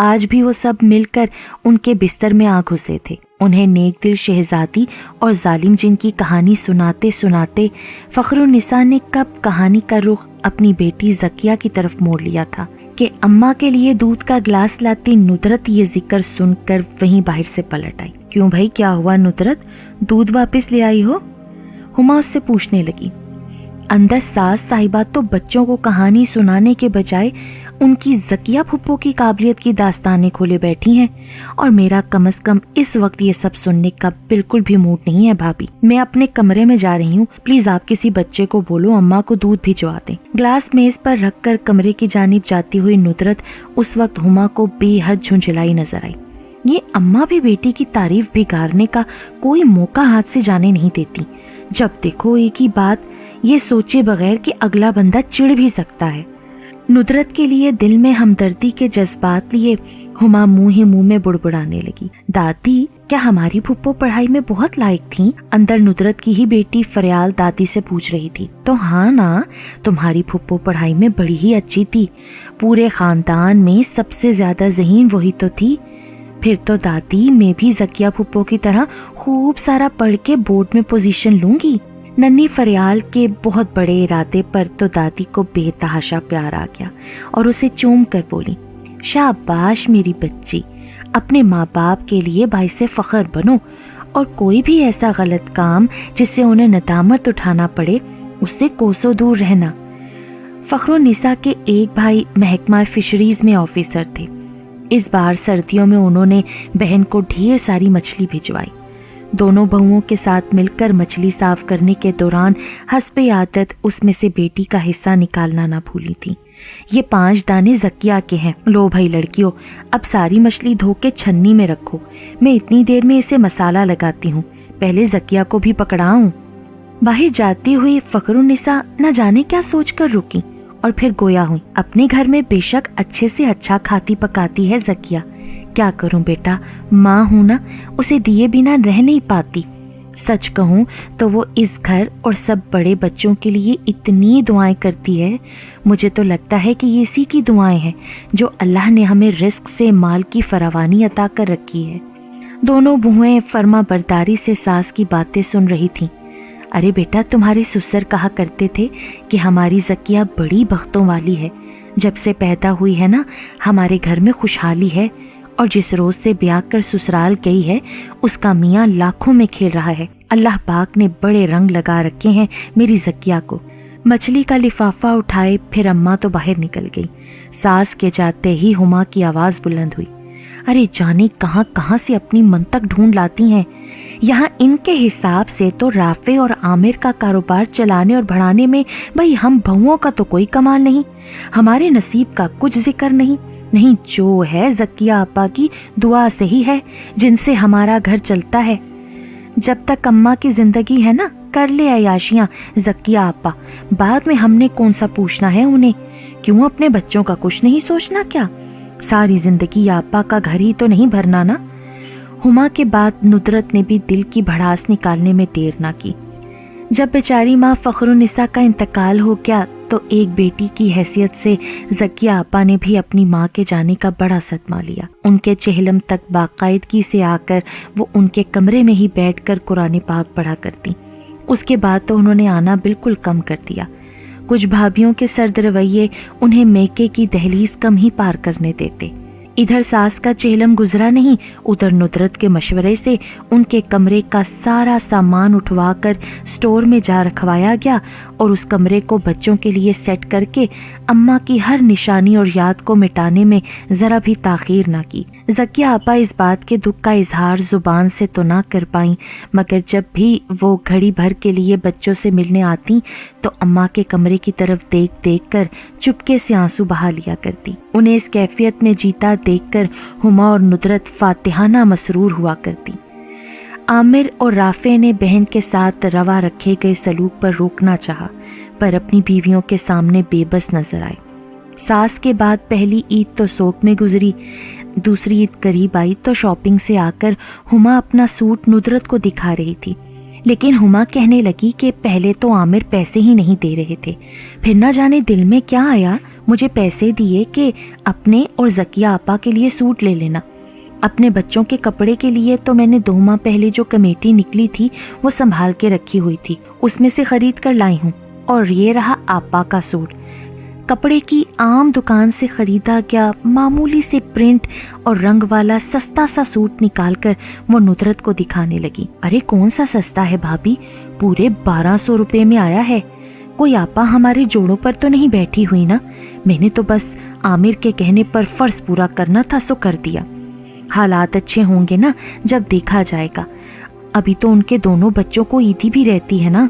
آج بھی وہ سب مل کر ان کے بستر میں آ گھسے تھے۔ انہیں نیک دل شہزادی اور ظالم جن کی کہانی سناتے سناتے فخرالنساء نے کب کہانی کا رخ اپنی بیٹی زکیہ کی طرف موڑ لیا تھا کہ اماں کے لیے دودھ کا گلاس لاتی ندرت یہ ذکر سن کر وہیں باہر سے پلٹ آئی۔ کیوں بھائی، کیا ہوا ندرت، دودھ واپس لے آئی ہو؟ ہما اس سے پوچھنے لگی۔ اندر ساس صاحبہ تو بچوں کو کہانی سنانے کے بجائے ان کی زکیہ پھپھو کی قابلیت کی داستانیں کھولے بیٹھی ہیں، اور میرا کم از کم اس وقت یہ سب سننے کا بالکل بھی موڈ نہیں ہے بھابھی۔ میں اپنے کمرے میں جا رہی ہوں، پلیز آپ کسی بچے کو بولو اماں کو دودھ بھجوا دیں۔ گلاس میز پر رکھ کر کمرے کی جانب جاتی ہوئی ندرت اس وقت ہما کو بے حد جھنجھلائی نظر آئی۔ یہ اماں بھی بیٹی کی تعریف بگاڑنے کا کوئی موقع ہاتھ سے جانے نہیں دیتی۔ جب دیکھو ایک ہی بات، یہ سوچے بغیر کہ اگلا بندہ چڑ بھی سکتا ہے۔ ندرت کے لیے دل میں ہمدردی کے جذبات لیے ہما منہ میں بڑبڑانے لگی۔ دادی، کیا ہماری پھپھو پڑھائی میں بہت لائق تھیں؟ اندر ندرت کی ہی بیٹی فریال دادی سے پوچھ رہی تھی۔ تو ہاں نا، تمہاری پھپھو پڑھائی میں بڑی ہی اچھی تھی، پورے خاندان میں سب سے زیادہ ذہین وہی تو تھی۔ پھر تو دادی میں بھی زکیہ پھپھو کی طرح خوب سارا پڑھ کے بورڈ میں پوزیشن لوں گی۔ ننھی فریال کے بہت بڑے ارادے پر تو دادی کو بے تحاشا پیار آ گیا اور اسے چوم کر بولی، شاباش میری بچی، اپنے ماں باپ کے لیے باعث فخر بنو، اور کوئی بھی ایسا غلط کام جس سے انہیں ندامت اٹھانا پڑے اس سے کوسوں دور رہنا۔ فخرالنساء کے ایک بھائی محکمہ فشریز میں آفیسر تھے۔ اس بار سردیوں میں انہوں نے بہن کو ڈھیر ساری مچھلی بھجوائی۔ دونوں بہوؤں کے ساتھ مل کر مچھلی صاف کرنے کے دوران حسب عادت اس میں سے بیٹی کا حصہ نکالنا نہ بھولی تھی۔ یہ 5 دانے زکیہ کے ہیں، لو بھائی لڑکیوں، اب ساری مچھلی دھو کے چھنی میں رکھو، میں اتنی دیر میں اسے مسالہ لگاتی ہوں، پہلے زکیہ کو بھی پکڑاؤں۔ باہر جاتی ہوئی فخرالنساء نہ جانے کیا سوچ کر رکی اور پھر گویا ہوئی۔ اپنے گھر میں بے شک اچھے سے اچھا کھاتی پکاتی ہے زکیہ، کیا کروں بیٹا، ماں ہوں نا، اسے دیے بنا رہ نہیں پاتی۔ سچ کہوں تو وہ اس گھر اور سب بڑے بچوں کے لیے اتنی دعائیں کرتی ہے، مجھے تو لگتا ہے کہ یہ اسی کی دعائیں ہیں جو اللہ نے ہمیں رزق سے مال کی فراوانی عطا کر رکھی ہے۔ دونوں بہوئیں فرما برداری سے ساس کی باتیں سن رہی تھیں۔ ارے بیٹا، تمہارے سسر کہا کرتے تھے کہ ہماری زکیہ بڑی بختوں والی ہے، جب سے پیدا ہوئی ہے نا ہمارے گھر میں خوشحالی ہے، اور جس روز سے بیاہ کر سسرال گئی ہے اس کا میاں لاکھوں میں کھیل رہا ہے۔ اللہ پاک نے بڑے رنگ لگا رکھے ہیں میری زکیہ کو۔ مچھلی کا لفافہ اٹھائے پھر اماں تو باہر نکل گئی۔ ساس کے جاتے ہی ہما کی آواز بلند ہوئی، ارے جانے کہاں کہاں سے اپنی منطق ڈھونڈ لاتی ہیں، یہاں ان کے حساب سے تو رافع اور عامر کا کاروبار چلانے اور بڑھانے میں بھائی ہم بہوؤں کا تو کوئی کمال نہیں، ہمارے نصیب کا کچھ ذکر نہیں، جو ہے زکیہ آپا کی دعا سے ہی ہے جن سے ہمارا گھر چلتا ہے۔ جب تک اماں کی زندگی ہے نا کر لے عیاشیاں زکیہ آپا، بعد میں ہم نے کون سا پوچھنا ہے انہیں، کیوں اپنے بچوں کا کچھ نہیں سوچنا کیا؟ ساری زندگی آپا کا گھر ہی تو نہیں بھرنا نا۔ ہما کے بعد ندرت نے بھی دل کی بھڑاس نکالنے میں دیر نہ کی۔ جب بیچاری ماں فخرالنساء کا انتقال ہو گیا تو ایک بیٹی کی حیثیت سے زکیہ آپا نے بھی اپنی ماں کے جانے کا بڑا صدمہ لیا۔ ان کے چہلم تک باقاعدگی سے آ کر وہ ان کے کمرے میں ہی بیٹھ کر قرآن پاک پڑھا کرتی۔ اس کے بعد تو انہوں نے آنا بالکل کم کر دیا۔ کچھ بھابھیوں کے سرد رویے انہیں میکے کی دہلیز کم ہی پار کرنے دیتے۔ ادھر ساس کا چہلم گزرا نہیں، ادھر ندرت کے مشورے سے ان کے کمرے کا سارا سامان اٹھوا کر سٹور میں جا رکھوایا گیا اور اس کمرے کو بچوں کے لیے سیٹ کر کے اماں کی ہر نشانی اور یاد کو مٹانے میں ذرا بھی تاخیر نہ کی۔ زکیہ آپا اس بات کے دکھ کا اظہار زبان سے تو نہ کر پائیں، مگر جب بھی وہ گھڑی بھر کے لیے بچوں سے ملنے آتی تو اماں کے کمرے کی طرف دیکھ دیکھ کر چپکے سے آنسو بہا لیا کرتی۔ انہیں اس کیفیت میں جیتا دیکھ کر ہما اور ندرت فاتحانہ مسرور ہوا کرتی۔ عامر اور رافع نے بہن کے ساتھ روا رکھے گئے سلوک پر روکنا چاہا، پر اپنی بیویوں کے سامنے بے بس نظر آئے۔ ساس کے بعد پہلی عید تو سوگ میں گزری، دوسری عید قریب آئی تو شاپنگ سے آ کر ہما اپنا سوٹ ندرت کو دکھا رہی تھی۔ لیکن ہما کہنے لگی کہ پہلے تو عامر پیسے ہی نہیں دے رہے تھے، پھر نہ جانے دل میں کیا آیا، مجھے پیسے دیے کہ اپنے اور زکیہ آپا کے لیے سوٹ لے لینا۔ اپنے بچوں کے کپڑے کے لیے تو میں نے 2 ماہ پہلے جو کمیٹی نکلی تھی وہ سنبھال کے رکھی ہوئی تھی، اس میں سے خرید کر لائی ہوں۔ اور یہ رہا آپا کا سوٹ، کپڑے کی عام دکان سے خریدا گیا معمولی سے پرنٹ اور رنگ والا سستا سا سوٹ نکال کر وہ ندرت کو دکھانے لگی۔ ارے کون سا سستا ہے بھابھی، پورے 1200 روپے میں آیا ہے، کوئی آپا ہمارے جوڑوں پر تو نہیں بیٹھی ہوئی نا، میں نے تو بس عامر کے کہنے پر فرض پورا کرنا تھا سو کر دیا، حالات اچھے ہوں گے نا جب دیکھا جائے گا، ابھی تو ان کے دونوں بچوں کو عیدی بھی رہتی ہے نا۔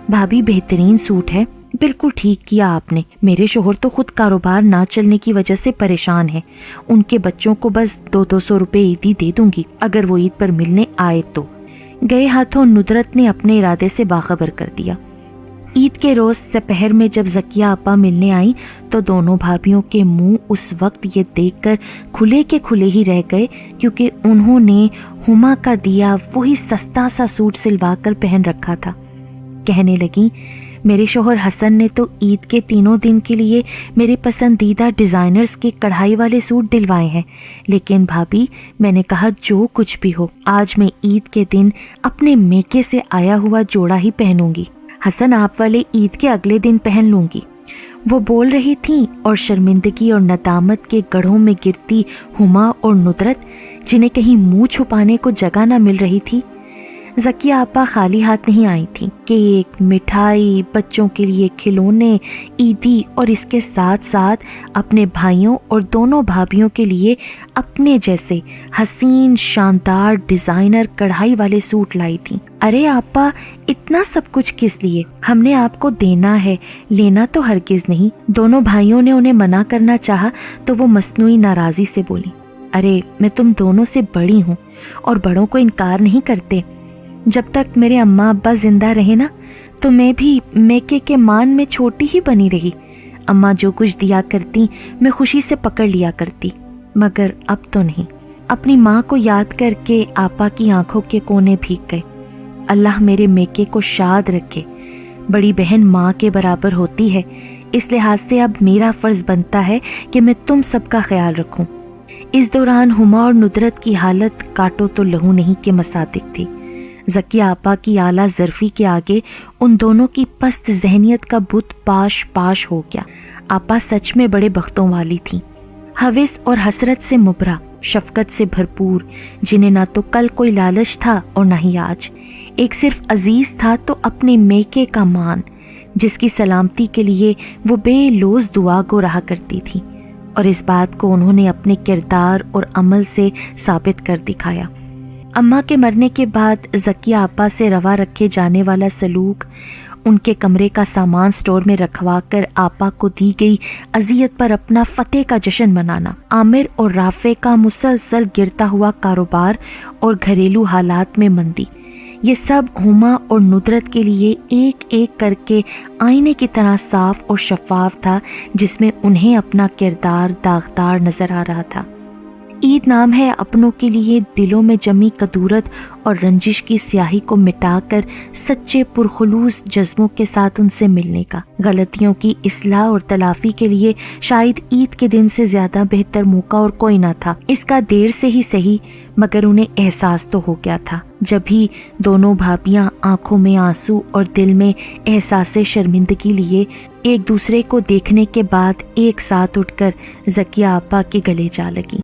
بھابھی بہترین سوٹ ہے، بالکل ٹھیک کیا آپ نے، میرے شوہر تو خود کاروبار نہ چلنے کی وجہ سے پریشان ہے، ان کے بچوں کو بس 200 روپے عیدی دے دوں گی اگر وہ عید پر ملنے آئے تو۔ گئے ہاتھوں ندرت نے اپنے ارادے سے باخبر کر دیا۔ عید کے روز سپہر میں جب زکیہ آپا ملنے آئی تو دونوں بھابھیوں کے منہ اس وقت یہ دیکھ کر کھلے کے کھلے ہی رہ گئے، کیونکہ انہوں نے ہما کا دیا وہی سستا سا سوٹ سلوا کر پہن رکھا تھا۔ کہنے لگیں، میرے شوہر حسن نے تو عید کے 3 دن کے لیے میرے پسندیدہ ڈیزائنرز کے کڑھائی والے سوٹ دلوائے ہیں، لیکن بھابھی میں نے کہا جو کچھ بھی ہو آج میں عید کے دن اپنے میکے سے آیا ہوا جوڑا ہی پہنوں گی، حسن آپ والے عید کے اگلے دن پہن لوں گی۔ وہ بول رہی تھیں اور شرمندگی اور ندامت کے گڑھوں میں گرتی ہما اور ندرت، جنہیں کہیں منہ چھپانے کو جگہ نہ مل رہی تھی۔ زکیہ آپا خالی ہاتھ نہیں آئی تھی، کیک، مٹھائی، بچوں کے لیے کھلونے، عیدی اور اس کے ساتھ ساتھ اپنے بھائیوں اور دونوں بھابھیوں کے لیے اپنے جیسے حسین شاندار ڈیزائنر کڑھائی والے سوٹ لائی تھی۔ ارے آپا اتنا سب کچھ کس لیے، ہم نے آپ کو دینا ہے، لینا تو ہرگز نہیں۔ دونوں بھائیوں نے انہیں منع کرنا چاہا تو وہ مصنوعی ناراضی سے بولی، ارے میں تم دونوں سے بڑی ہوں اور بڑوں کو انکار نہیں کرتے، جب تک میرے اماں ابا زندہ رہے نا تو میں بھی میکے کے مان میں چھوٹی ہی بنی رہی، اماں جو کچھ دیا کرتی میں خوشی سے پکڑ لیا کرتی، مگر اب تو نہیں۔ اپنی ماں کو یاد کر کے آپا کی آنکھوں کے کونے بھیگ گئے۔ اللہ میرے میکے کو شاد رکھے، بڑی بہن ماں کے برابر ہوتی ہے، اس لحاظ سے اب میرا فرض بنتا ہے کہ میں تم سب کا خیال رکھوں۔ اس دوران ہما اور ندرت کی حالت کاٹو تو لہو نہیں کے مصادق تھی۔ زکیہ آپا کی اعلیٰ ظرفی کے آگے ان دونوں کی پست ذہنیت کا بت پاش پاش ہو گیا۔ آپا سچ میں بڑے بختوں والی تھیں، ہوس اور حسرت سے مبرا، شفقت سے بھرپور، جنہیں نہ تو کل کوئی لالچ تھا اور نہ ہی آج، ایک صرف عزیز تھا تو اپنے میکے کا مان، جس کی سلامتی کے لیے وہ بے لوز دعا گو رہا کرتی تھی، اور اس بات کو انہوں نے اپنے کردار اور عمل سے ثابت کر دکھایا۔ اماں کے مرنے کے بعد زکیہ آپا سے روا رکھے جانے والا سلوک، ان کے کمرے کا سامان سٹور میں رکھوا کر آپا کو دی گئی اذیت پر اپنا فتح کا جشن منانا، عامر اور رافع کا مسلسل گرتا ہوا کاروبار اور گھریلو حالات میں مندی، یہ سب ہما اور ندرت کے لیے ایک ایک کر کے آئینے کی طرح صاف اور شفاف تھا، جس میں انہیں اپنا کردار داغدار نظر آ رہا تھا۔ عید نام ہے اپنوں کے لیے دلوں میں جمی کدورت اور رنجش کی سیاہی کو مٹا کر سچے پرخلوص جذبوں کے ساتھ ان سے ملنے کا۔ غلطیوں کی اصلاح اور تلافی کے لیے شاید عید کے دن سے زیادہ بہتر موقع اور کوئی نہ تھا۔ اس کا دیر سے ہی صحیح، مگر انہیں احساس تو ہو گیا تھا، جب ہی دونوں بھابیاں آنکھوں میں آنسو اور دل میں احساس شرمندگی لیے ایک دوسرے کو دیکھنے کے بعد ایک ساتھ اٹھ کر زکیہ آپا کے گلے جا لگی۔